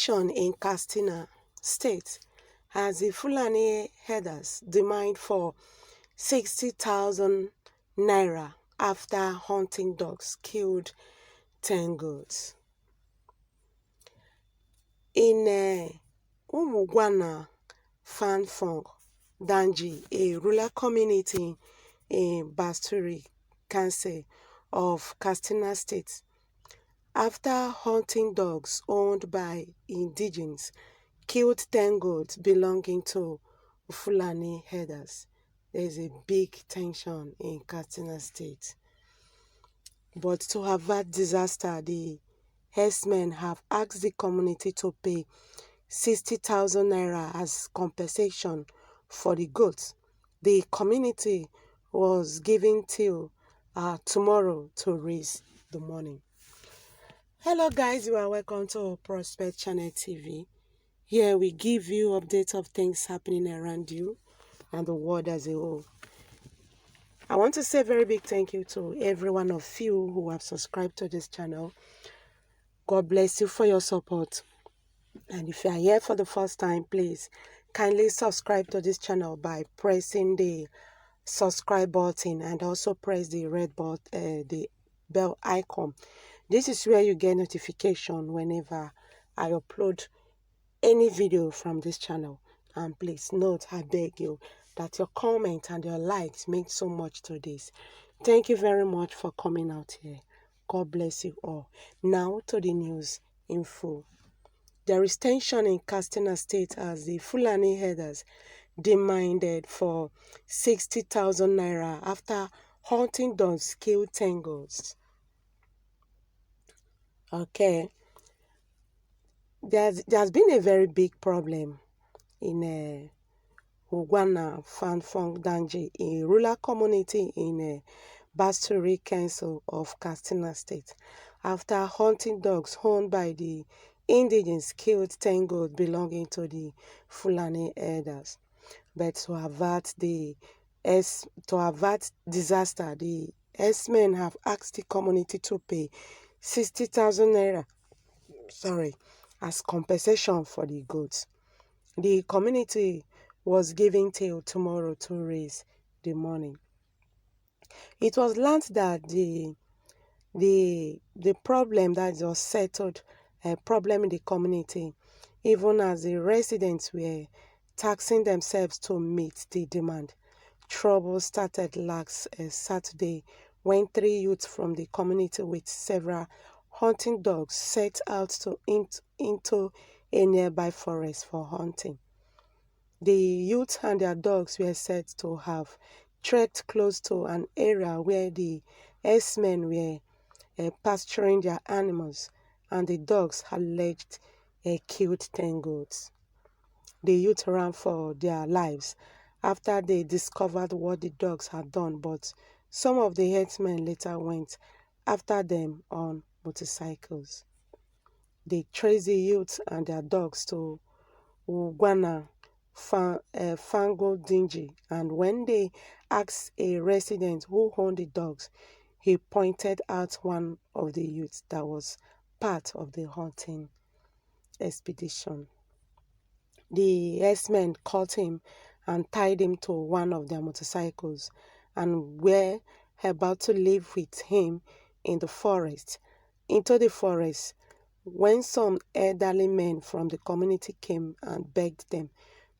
Tension in Kastina State as the Fulani Herders demand for 60,000 naira after hunting dogs killed 10 goats. In Hūñtìñg Danji, a rural community in Basturi Council of Kastina State, after hunting dogs owned by indigenes killed 10 goats belonging to Fulani Herders. There is a big tension in Kastina State. But to avert disaster, the herdsmen have asked the community to pay 60,000 naira as compensation for the goats. The community was given till tomorrow to raise the money. Hello guys, you are welcome to Prospect Channel TV. Here we give you updates of things happening around you and the world as a whole. I want to say a very big thank you to every one of you who have subscribed to this channel. God bless you for your support. And if you are here for the first time, please kindly subscribe to this channel by pressing the subscribe button and also press the red button, the bell icon. This is where you get notification whenever I upload any video from this channel. And please note, I beg you, that your comment and your likes mean so much to this. Thank you very much for coming out here. God bless you all. Now to the news in full. There is tension in Kastina State as the Fulani Herders demanded for 60,000 naira after hunting dogs killed 10 goats. Okay, there's been a very big problem in Hūñtìñg Danji, a rural community in Basturi Council of Kastina State, after hunting dogs owned by the indigenes killed 10 goats belonging to the Fulani Herders. But to avert disaster, the herdsmen have asked the community to pay 60,000 naira as compensation for the goats. The community was given till tomorrow to raise the money. It was learned that the problem that was settled, a problem in the community, even as the residents were taxing themselves to meet the demand. Trouble started last Saturday when 3 youths from the community with several hunting dogs set out into a nearby forest for hunting. The youths and their dogs were said to have trekked close to an area where the herdsmen were pasturing their animals, and the dogs alleged killed 10 goats. The youth ran for their lives after they discovered what the dogs had done, but some of the herdsmen later went after them on motorcycles. They traced the youths and their dogs to Hūñtìñg and when they asked a resident who owned the dogs, he pointed out one of the youths that was part of the hunting expedition. The herdsmen caught him and tied him to one of their motorcycles and were about to leave with him into the forest, when some elderly men from the community came and begged them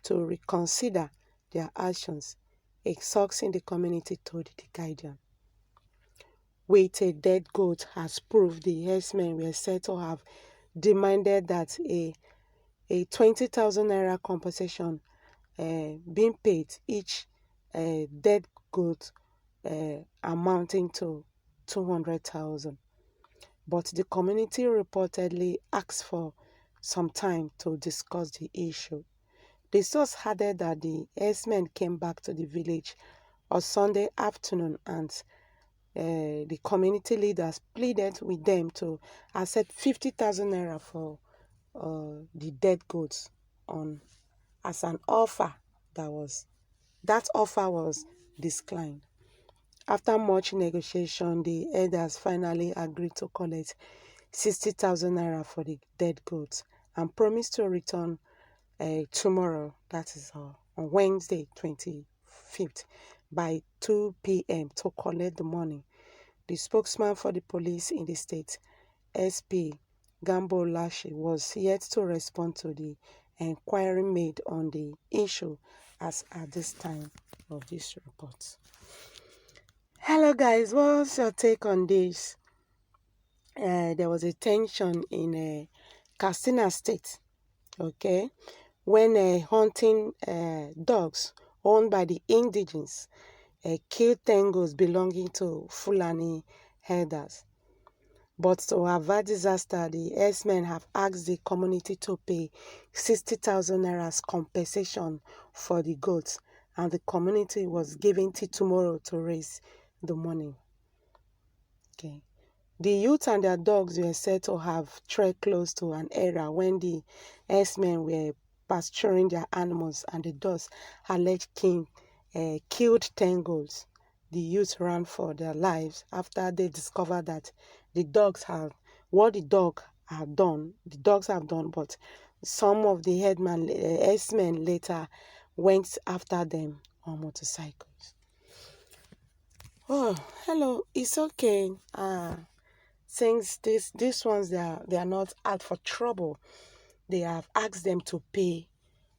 to reconsider their actions. A source in the community told the Guardian. With a dead goat as proof, the herdsmen were said to have demanded that a 20,000 naira compensation being paid each dead goat, amounting to 200,000. But the community reportedly asked for some time to discuss the issue. The source added that the herdsmen came back to the village on Sunday afternoon and the community leaders pleaded with them to accept 50,000 naira for the dead goats as an offer. That offer was declined. After much negotiation, the elders finally agreed to collect 60,000 naira for the dead goats and promised to return tomorrow, that is on Wednesday 25th, by 2 p.m. to collect the money. The spokesman for the police in the state, SP Gambo Lashe, was yet to respond to the inquiry made on the issue as at this time of this report. Hello guys, what's your take on this? There was a tension in Kastina State, okay, when hunting dogs owned by the indigenes killed tangos belonging to Fulani Herders. But to avoid disaster, the herdsmen have asked the community to pay 60,000 naira compensation for the goats, and the community was given till tomorrow to raise the money. Okay. The youth and their dogs were said to have tread close to an area when the herdsmen were pasturing their animals, and the dogs alleged killed tangos. The youth ran for their lives after they discovered that the dogs have done, but some of the herdsmen later went after them on motorcycles. Oh, hello, it's okay. Since these ones they are not out for trouble, they have asked them to pay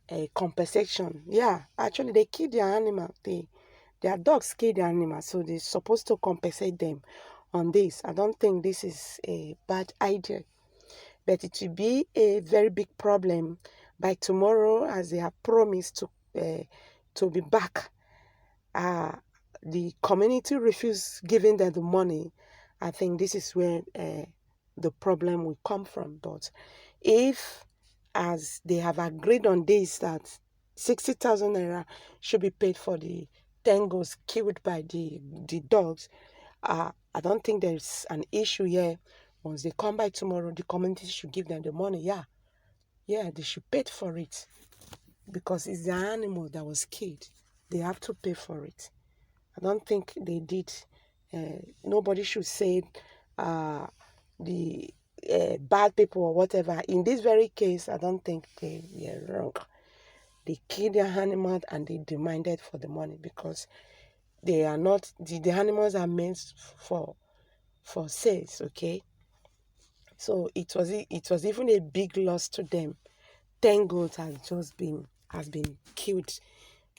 a compensation. Yeah, actually they kill their animal. Their dogs kill their animal, so they're supposed to compensate them on this. I don't think this is a bad idea, but it will be a very big problem by tomorrow, as they have promised to be back. The community refused giving them the money. I think this is where the problem will come from. But if, as they have agreed on this, that 60,000 naira should be paid for the tangos killed by the dogs, I don't think there's an issue here. Once they come by tomorrow, the community should give them the money. Yeah, they should pay for it, because it's the animal that was killed. They have to pay for it. I don't think they did. Nobody should say the bad people or whatever. In this very case, I don't think they were wrong. They killed their animal and they demanded for the money, because they are not, the animals are meant for sales, okay? So it was even a big loss to them. 10 goats has been killed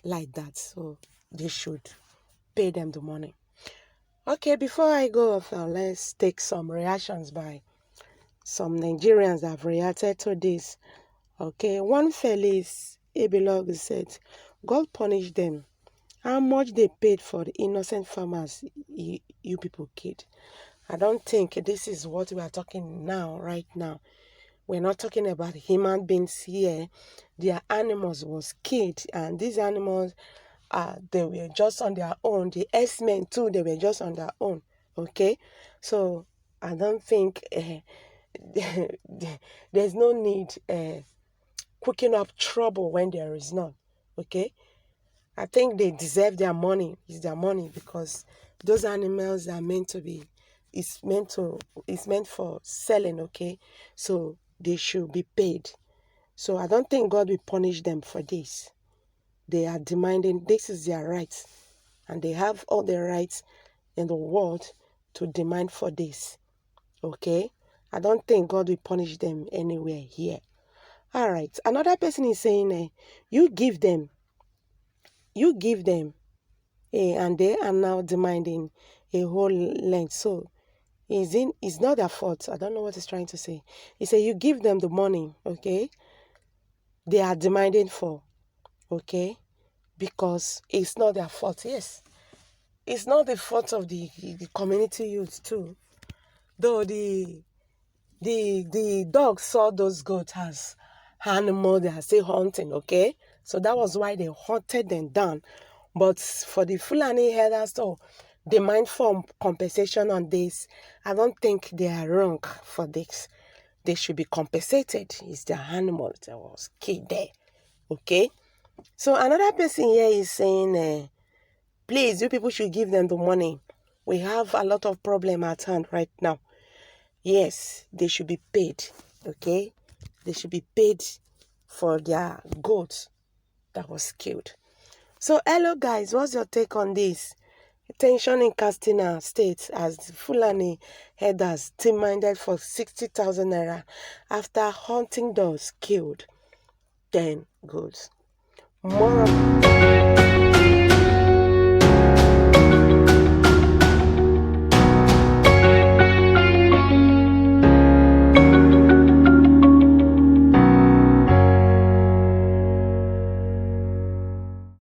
like that, so they should pay them the money. Okay, before I go off now, let's take some reactions by some Nigerians that have reacted to this. Okay, one Felix Ebilog said, God punish them. How much they paid for the innocent farmers you people killed? I don't think this is what we are talking now, right now. We're not talking about human beings here. Their animals was killed, and these animals, they were just on their own. The herdsmen too, they were just on their own. Okay, so I don't think there's no need cooking up trouble when there is none. Okay, I think they deserve their money. It's their money, because those animals are meant to be. It's meant for selling. Okay, so they should be paid. So I don't think God will punish them for this. They are demanding, this is their rights, and they have all the rights in the world to demand for this. Okay, I don't think God will punish them anywhere here. All right, another person is saying, you give them, and they are now demanding a whole length. So it's not their fault. I don't know what he's trying to say. He said, you give them the money, okay? They are demanding for, okay? Because it's not their fault. Yes, it's not the fault of the community youth too. Though the dogs saw those goats as animals, they are still hunting, okay? So that was why they hunted them down. But for the Fulani Herders to demand for compensation on this, I don't think they are wrong for this. They should be compensated. It's their animal that was killed there, okay? So another person here is saying, please, you people should give them the money. We have a lot of problem at hand right now. Yes, they should be paid, okay? they should be paid for their goat that was killed. So hello guys, what's your take on this? Têñsìon in Kastina State as Fulani Herders demanded for 60,000 naira after hunting dogs killed 10 goats. More